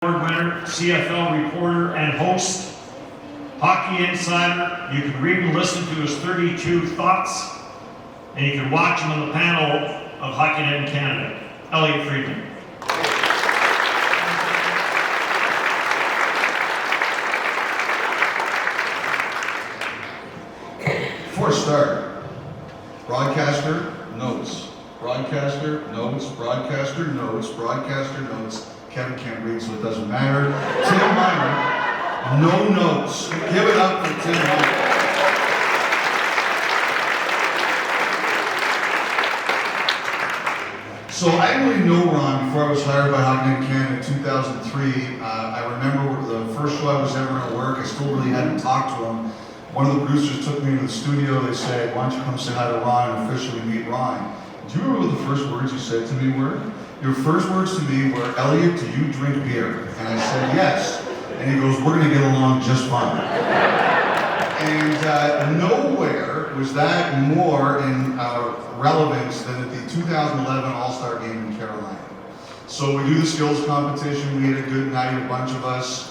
Award winner, CFL reporter and host, hockey insider. You can read and listen to his 32 thoughts, and you can watch him on the panel of Hockey Night in Canada, Elliotte Friedman. Before I start, broadcaster notes, broadcaster notes, broadcaster notes, broadcaster notes. Kevin can't read, so it doesn't matter. Tim Miner, no notes. Give it up for Tim Miner. So I didn't really know Ron before I was hired by Hockey Night in Canada in 2003. I remember the first show I was ever going to work. I still really hadn't talked to him. One of the producers took me to the studio. They said, "Why don't you come say hi to Ron and officially meet Ron?" Do you remember what the first words you said to me were? Your first words to me were, "Elliotte, do you drink beer?" And I said, "Yes." And he goes, "We're going to get along just fine." And nowhere was that more in relevance than at the 2011 All-Star Game in Carolina. So we do the skills competition. We had a good night, a bunch of us.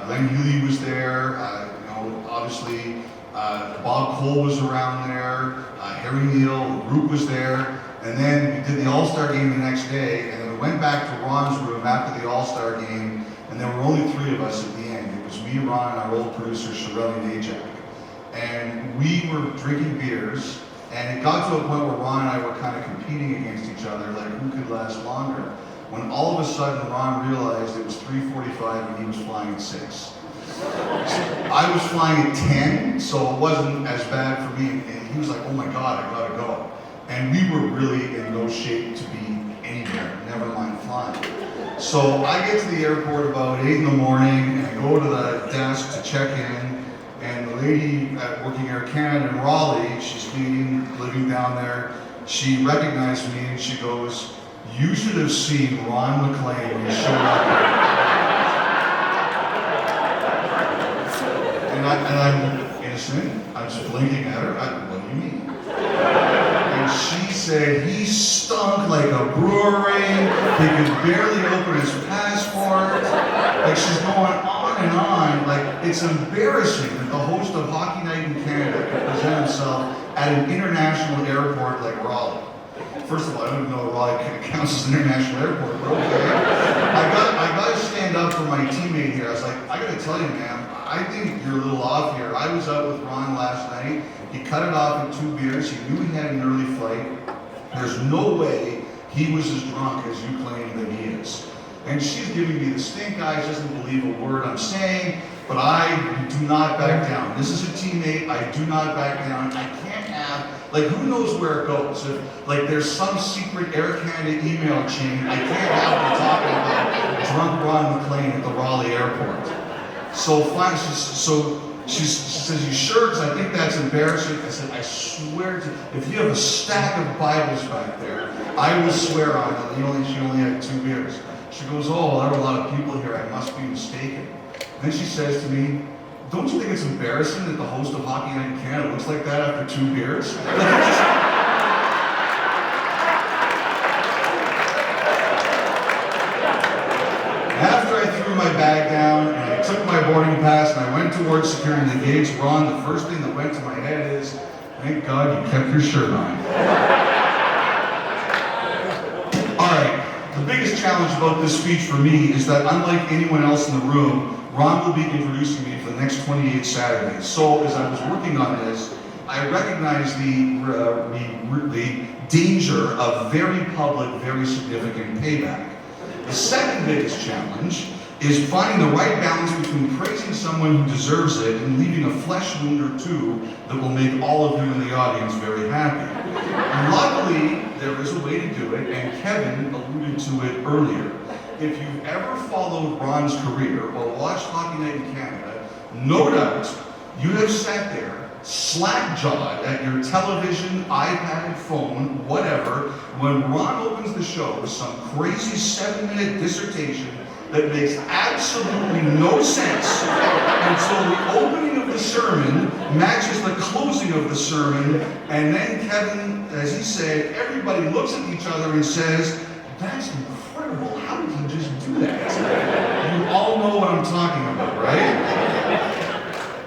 Glenn Healy was there. Obviously, Bob Cole was around there. Harry Neal, the group was there. And then we did the All-Star Game the next day, and then we went back to Ron's room after the All-Star Game, and there were only three of us at the end. It was me, Ron, and our old producer, Shirley Najak. And we were drinking beers, and it got to a point where Ron and I were kind of competing against each other, like who could last longer. When all of a sudden Ron realized it was 3:45 and he was flying at 6. I was flying at 10, so it wasn't as bad for me, and he was like, "Oh my God, I gotta go." And we were really in no shape to be anywhere, never mind flying. So I get to the airport about 8 in the morning, and I go to the desk to check in, and the lady working Air Canada in Raleigh, she's living down there, she recognized me and she goes, "You should have seen Ron MacLean when he showed up." And I'm innocent, I'm just blinking at her, "What do you mean?" And she said, "He stunk like a brewery, he could barely open his passport." Like, she's going on and on. Like, it's embarrassing that the host of Hockey Night in Canada could present himself at an international airport like Raleigh. First of all, I don't even know if Raleigh counts as an international airport, but okay. I got to stand up for my teammate here. I was like, "I got to tell you, man, I think you're a little off here. I was out with Ron last night. He cut it off in 2 beers. He knew he had an early flight. There's no way he was as drunk as you claim that he is." And she's giving me the stink eye. She doesn't believe a word I'm saying, but I do not back down. This is a teammate. I do not back down. I can't have, like, who knows where it goes? If, like, there's some secret Air Canada email chain, I can't have them talking about drunk Ron MacLean at the Raleigh airport. So fine, she says, "You sure? Because I think that's embarrassing." I said, "I swear to, if you have a stack of Bibles back there, I will swear on it." She only had 2 beers. She goes, "Oh, there are a lot of people here. I must be mistaken." And then she says to me, "Don't you think it's embarrassing that the host of Hockey Night in Canada looks like that after 2 beers?" After I threw my bag down and I took my boarding pass and I went towards securing the gates, Ron, the first thing that went to my head is, "Thank God you kept your shirt on." All right, the biggest challenge about this speech for me is that unlike anyone else in the room, Ron will be introducing me for the next 28 Saturdays. So as I was working on this, I recognized the danger of very public, very significant payback. The second biggest challenge is finding the right balance between praising someone who deserves it and leaving a flesh wound or two that will make all of you in the audience very happy. And luckily, there is a way to do it, and Kevin alluded to it earlier. If you've ever followed Ron's career or watched Hockey Night in Canada, no doubt you have sat there slack-jawed at your television, iPad, phone, whatever, when Ron opens the show with some crazy 7-minute dissertation that makes absolutely no sense until the opening of the sermon matches the closing of the sermon, and then Kevin, as he said, everybody looks at each other and says, "That's incredible. How did he just do that?" You know what I'm talking about, right?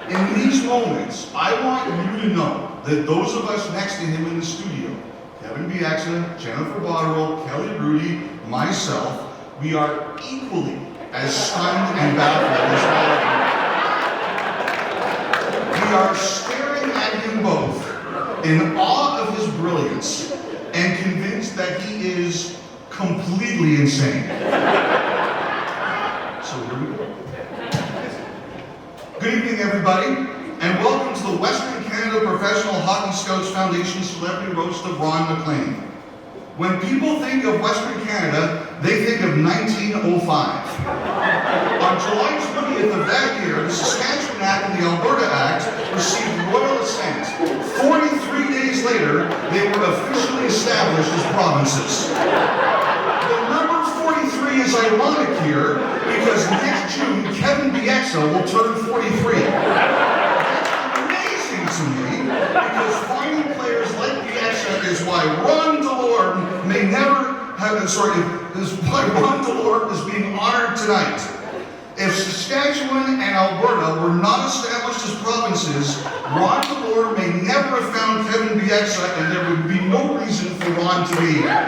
In these moments, I want you to know that those of us next to him in the studio, Kevin Bieksa, Jennifer Botterill, Kelly Rudy, myself, we are equally as stunned and baffled as all of you. We are staring at him both in awe of his brilliance and convinced that he is completely insane. So here we go. Good evening, everybody, and welcome to the Western Canada Professional Hockey Scouts Foundation Celebrity Roast of Ron MacLean. When people think of Western Canada, they think of 1905. On July 20th of that year, the Saskatchewan Act and the Alberta Act received royal assent. 43 days later, they were officially established as provinces. The number 43 is ironic here because next June, Kevin Bieksa will turn 43. That's amazing to me because finding players like Bieksa is why Ron Delort is being honored tonight. If Saskatchewan and Alberta were not established as provinces, Ron Delort may never have found Kevin Bieksa and there would be no reason for Ron to be here.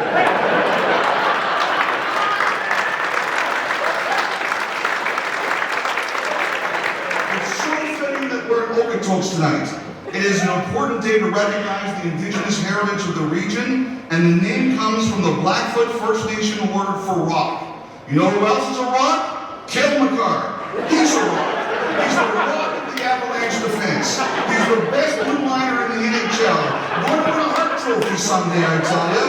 It's so fitting that we're at Okotoks tonight. It is an important day to recognize the Indigenous heritage of the region, and the name comes from the Blackfoot First Nation word for rock. You know who else is a rock? Cale Makar. He's a rock. He's the rock of the Avalanche defense. He's the best blue liner in the NHL. Going to win a Hart Trophy someday, I tell you.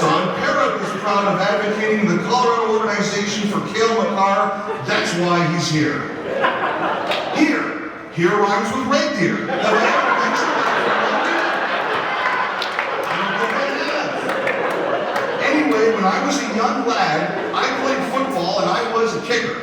Don Perrick is proud of advocating the Colorado organization for Cale Makar. That's why he's here. Here rhymes with red deer. Have I ever mentioned that? I don't think I have. Anyway, when I was a young lad, I played football and I was a kicker.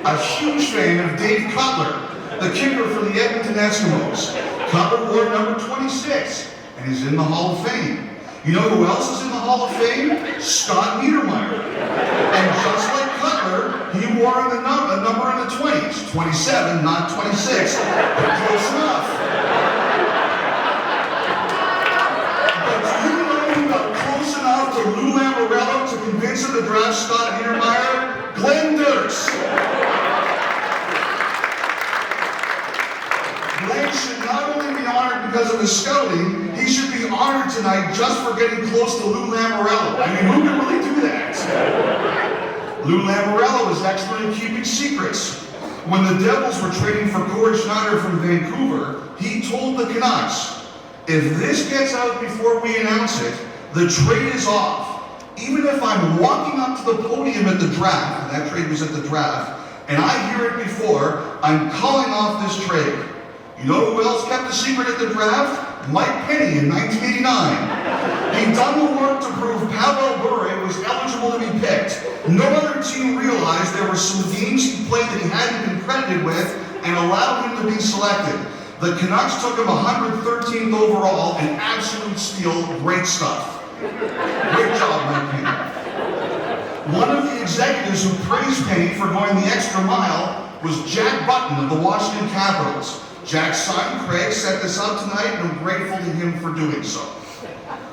A huge fan of Dave Cutler, the kicker for the Edmonton Eskimos. Cutler wore number 26 and he's in the Hall of Fame. You know who else is in the Hall of Fame? Scott Niedermayer. And just like Cutler, he wore a number in the 20s. 27, not 26, but close enough. But do you know who got close enough to Lou Lamoriello to convince him to draft Scott Niedermayer? Glenn Dirks. Glenn should not only be honored because of his scouting, he should be honored tonight just for getting close to Lou Lamoriello. I mean, who can really do that? Lou Lamoriello is excellent in keeping secrets. When the Devils were trading for Corey Schneider from Vancouver, he told the Canucks, if this gets out before we announce it, the trade is off. Even if I'm walking up to the podium at the draft, and that trade was at the draft, and I hear it before, I'm calling off this trade. You know who else kept the secret at the draft? Mike Penny in 1989. He'd done the work to prove Pavel Bure was eligible to be picked. No other team realized there were some games he played that he hadn't been credited with and allowed him to be selected. The Canucks took him 113th overall, an absolute steal, great stuff. Great job, Mike Penny. One of the executives who praised Penny for going the extra mile was Jack Button of the Washington Capitals. Jack's son, Craig, set this up tonight, and I'm grateful to him for doing so.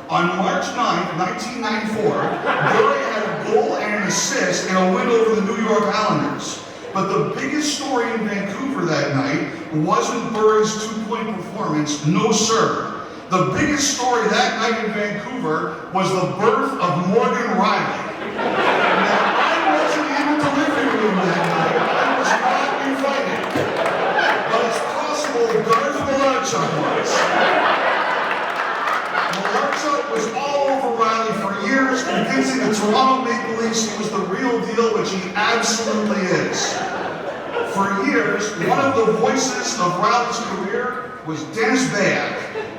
On March 9th, 1994, Bure had a goal and an assist in a win over the New York Islanders. But the biggest story in Vancouver that night wasn't Bure's two-point performance, no sir. The biggest story that night in Vancouver was the birth of Morgan Riley. Now, I wasn't in the delivery room that night. I was not invited. But it's possible Garth Malarchuk was. Malarchuk was all over Riley for years, convincing the Toronto Maple Leafs he was the real deal, which he absolutely is. For years, one of the voices of Riley's career was Dennis Bayak.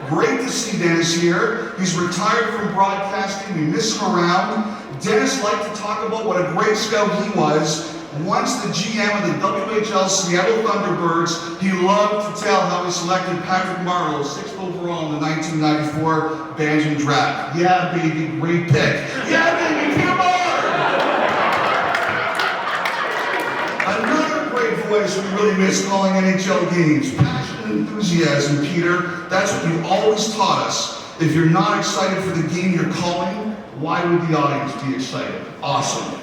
Great to see Dennis here. He's retired from broadcasting. We miss him around. Dennis liked to talk about what a great scout he was. Once the GM of the WHL Seattle Thunderbirds, he loved to tell how he selected Patrick Marleau, 6th overall in the 1994 Bantam draft. Yeah, baby, great pick. Yeah, baby, come on! Another takeaways we really miss calling NHL games. Passion and enthusiasm, Peter. That's what you always taught us. If you're not excited for the game you're calling, why would the audience be excited? Awesome.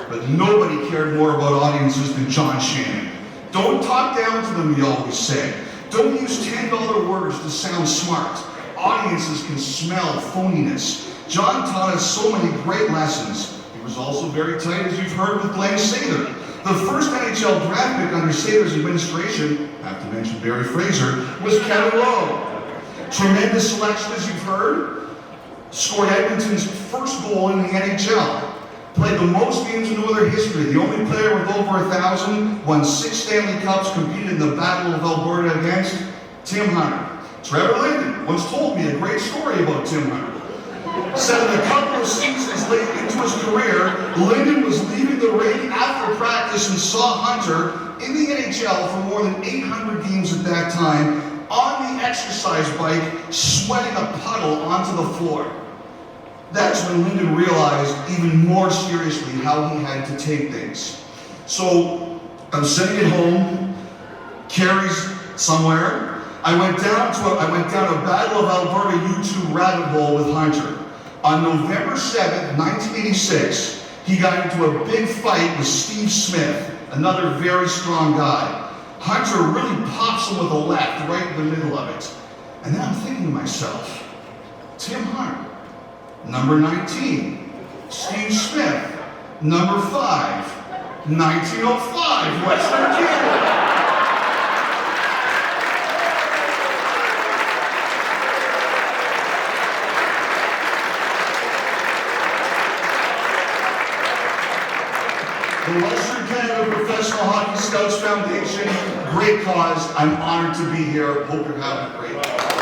But nobody cared more about audiences than John Shannon. Don't talk down to them, he always said. Don't use $10 words to sound smart. Audiences can smell phoniness. John taught us so many great lessons. He was also very tight, as you've heard, with Glenn Sather. The first NHL draft pick under Sather's administration, have to mention Barry Fraser, was Kevin Lowe. Tremendous selection, as you've heard. Scored Edmonton's first goal in the NHL. Played the most games in Oilers history. The only player with over 1,000. Won 6 Stanley Cups. Competed in the Battle of Alberta against Tim Hunter. Trevor Linden once told me a great story about Tim Hunter. Said that a couple of seasons late into his career, Linden was leaving the rink after practice and saw Hunter in the NHL for more than 800 games at that time on the exercise bike, sweating a puddle onto the floor. That's when Linden realized even more seriously how he had to take things. So I'm sitting at home, Carrie's somewhere. I went down a Battle of Alberta YouTube rabbit hole with Hunter. On November 7th, 1986, he got into a big fight with Steve Smith, another very strong guy. Hunter really pops him with a left right in the middle of it. And then I'm thinking to myself, Tim Hunter, number 19. Steve Smith, number 5. 1905, Western Canada. The Western Canada Professional Hockey Scouts Foundation, great cause. I'm honored to be here. Hope you're having a great day.